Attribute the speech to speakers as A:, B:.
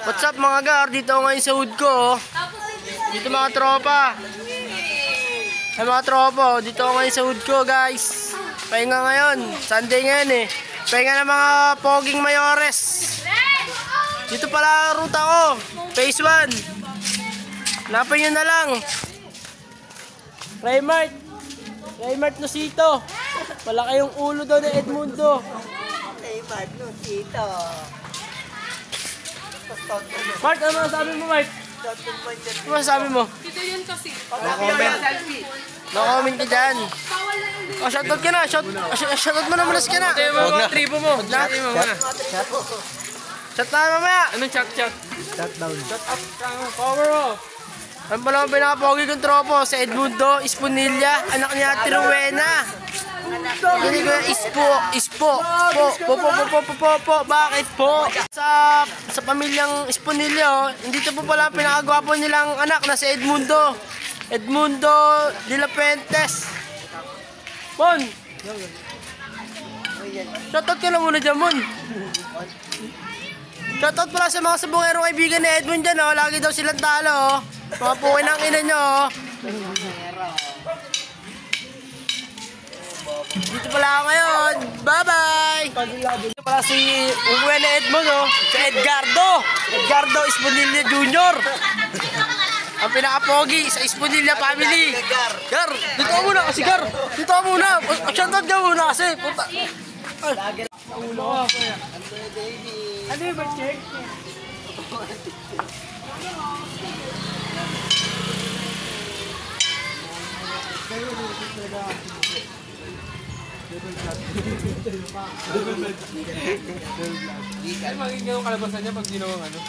A: What's up mga gar? Dito ako ngayon sa hood ko. Dito mga tropa. Ay mga tropa, dito ako ngayon sa hood ko guys. Pahinga ngayon. Sunday ngayon eh. Pahinga ng mga poging mayores. Dito pala ang ruta ko. Phase 1. Napin nyo na lang. Raymart Nosito. Wala kayong ulo daw na Edmundo.
B: Raymart Nosito.
A: Mark, ano masasabi mo, Mark? Ano masasabi mo?
C: Dito yun kasi.
A: No-comment ka dyan. Oh, shoutout ka na. Shoutout mo na muna si ka na.
C: Ito yung mga tribo mo.
A: Shout
C: mo muna.
A: Shout tayo mamaya.
C: Anong chat?
A: Shout up. Power off. Ano pala ang pinakapogi kong tropo? Sa Edmundo, Esponilla, anak niya Ate Rowena. Hindi ko Ispo. Bakit po? Sa pamilyang Esponilla, hindi ito po pala ang pinakagwapo nilang anak na si Edmundo de la Fuentes. Mon! Shoutout ka lang muna dyan, Mon. Shoutout pala sa mga sabungero kaibigan ni Edmund dyan, oh. Lagi daw silang talo, oh. Mga pukin ang ina nyo, oh. Dito pala ako ngayon. Bye-bye! Dito pala si Uwe na Edmund, oh. Si Edgardo Esponilla Jr. Ang pinaka-pogi sa Esponilla family. Gar, dito ka muna kasi Gar. Dito ka muna. Shoutout ka muna kasi. Puta. Ulo ka. Ano yung check?
C: Ay, magiging yung kalabasan niya pag ginawang ano?